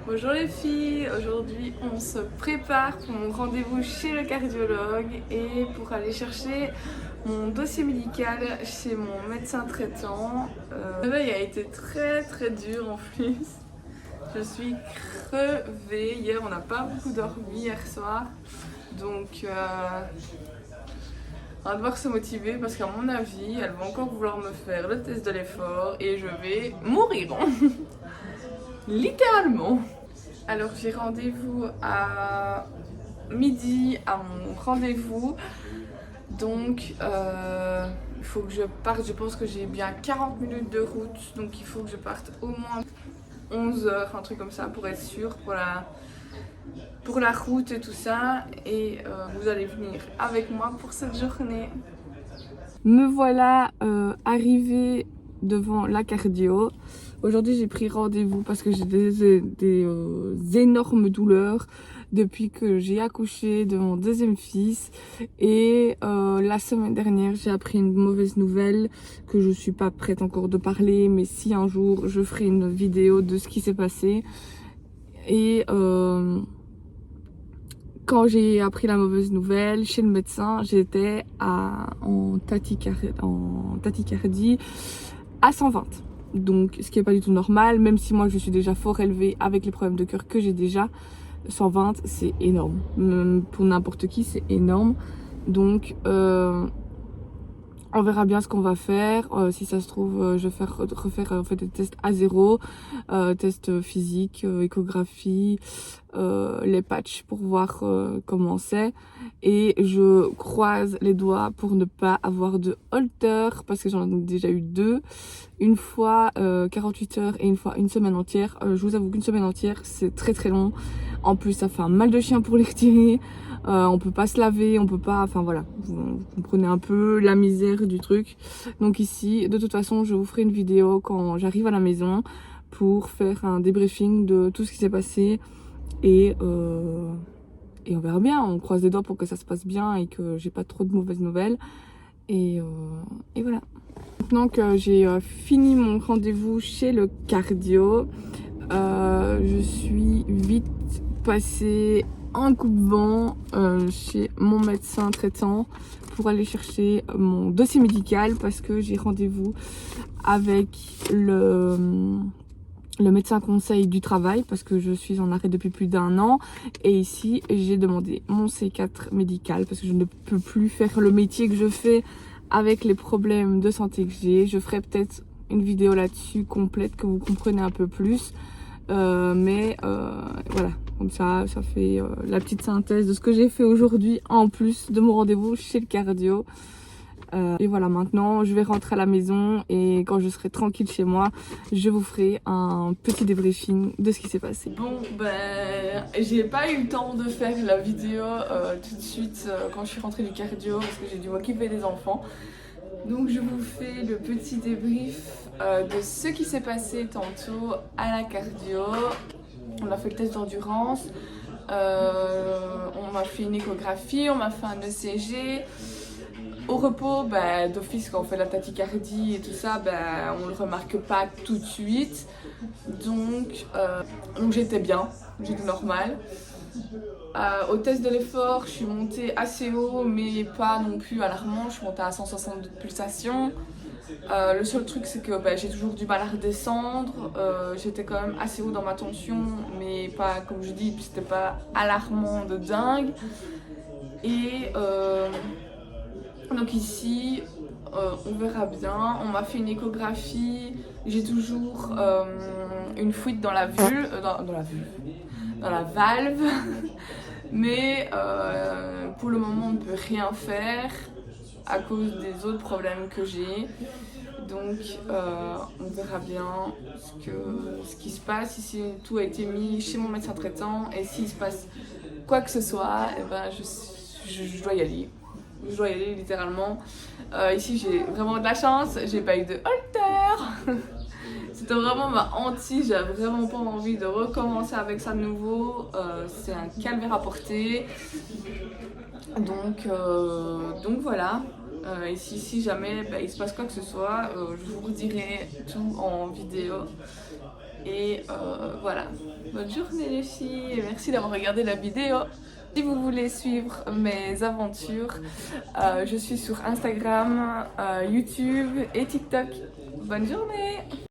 Bonjour les filles, aujourd'hui on se prépare pour mon rendez-vous chez le cardiologue et pour aller chercher mon dossier médical chez mon médecin traitant. Le réveil a été très dur en plus. Je suis crevée. Hier on n'a pas beaucoup dormi hier soir, donc on va devoir se motiver parce qu'à mon avis elle va encore vouloir me faire le test de l'effort et je vais mourir. Littéralement. Alors j'ai rendez-vous à midi à mon rendez-vous. Donc il faut que je parte. Je pense que j'ai bien 40 minutes de route. Donc il faut que je parte au moins 11 heures, un truc comme ça pour être sûre pour la route et tout ça. Et vous allez venir avec moi pour cette journée. Me voilà arrivée devant la cardio. Aujourd'hui j'ai pris rendez-vous parce que j'ai des énormes douleurs depuis que j'ai accouché de mon deuxième fils. Et la semaine dernière j'ai appris une mauvaise nouvelle que je suis pas prête encore de parler, mais si un jour je ferai une vidéo de ce qui s'est passé. Et quand j'ai appris la mauvaise nouvelle chez le médecin, j'étais en tachycardie à 120. Donc ce qui n'est pas du tout normal, même si moi je suis déjà fort élevée avec les problèmes de cœur que j'ai déjà. 120 c'est énorme, même pour n'importe qui c'est énorme. Donc on verra bien ce qu'on va faire. Si ça se trouve, je vais refaire en fait, des tests à zéro, tests physiques, échographie, les patchs pour voir comment c'est. Et je croise les doigts pour ne pas avoir de holter parce que j'en ai déjà eu deux. Une fois 48 heures et une fois une semaine entière. Je vous avoue qu'une semaine entière c'est très long. En plus ça fait un mal de chien pour les retirer. On peut pas se laver, on peut pas, enfin voilà, vous comprenez un peu la misère du truc. Donc ici, de toute façon, je vous ferai une vidéo quand j'arrive à la maison pour faire un débriefing de tout ce qui s'est passé et on verra bien. On croise les doigts pour que ça se passe bien et que j'ai pas trop de mauvaises nouvelles. Et voilà. Maintenant que j'ai fini mon rendez-vous chez le cardio, je suis vite passée en coupe-vent chez mon médecin traitant pour aller chercher mon dossier médical parce que j'ai rendez-vous avec le médecin conseil du travail parce que je suis en arrêt depuis plus d'1 an. Et ici j'ai demandé mon C4 médical parce que je ne peux plus faire le métier que je fais avec les problèmes de santé que j'ai. Je ferai peut-être une vidéo là-dessus complète que vous comprenez un peu plus. Voilà, comme ça fait la petite synthèse de ce que j'ai fait aujourd'hui en plus de mon rendez-vous chez le cardio. Et voilà, maintenant je vais rentrer à la maison et quand je serai tranquille chez moi, je vous ferai un petit débriefing de ce qui s'est passé. Bon, j'ai pas eu le temps de faire la vidéo tout de suite quand je suis rentrée du cardio parce que j'ai dû m'occuper des enfants. Donc je vous fais le petit débrief de ce qui s'est passé tantôt à la cardio. On a fait le test d'endurance, on m'a fait une échographie, on m'a fait un ECG. Au repos, d'office quand on fait la tachycardie et tout ça, on le remarque pas tout de suite. Donc j'étais bien, j'étais normale. Au test de l'effort, je suis montée assez haut, mais pas non plus alarmant. Je suis montée à 162 pulsations. Le seul truc, c'est que j'ai toujours du mal à redescendre. J'étais quand même assez haut dans ma tension, mais pas, comme je dis, c'était pas alarmant de dingue. Et donc ici, on verra bien. On m'a fait une échographie. J'ai toujours une fuite dans la vulve, dans la valve. Mais pour le moment on ne peut rien faire à cause des autres problèmes que j'ai. Donc on verra bien ce qui se passe, si tout a été mis chez mon médecin traitant et s'il se passe quoi que ce soit, je dois y aller. Je dois y aller littéralement. Ici j'ai vraiment de la chance, j'ai pas eu de holter. C'était vraiment ma hantise, j'avais vraiment pas envie de recommencer avec ça de nouveau. C'est un calvaire à porter. Donc voilà. Et si jamais il se passe quoi que ce soit, je vous redirai tout en vidéo. Et voilà, bonne journée les filles et merci d'avoir regardé la vidéo. Si vous voulez suivre mes aventures, je suis sur Instagram, YouTube et TikTok. Bonne journée!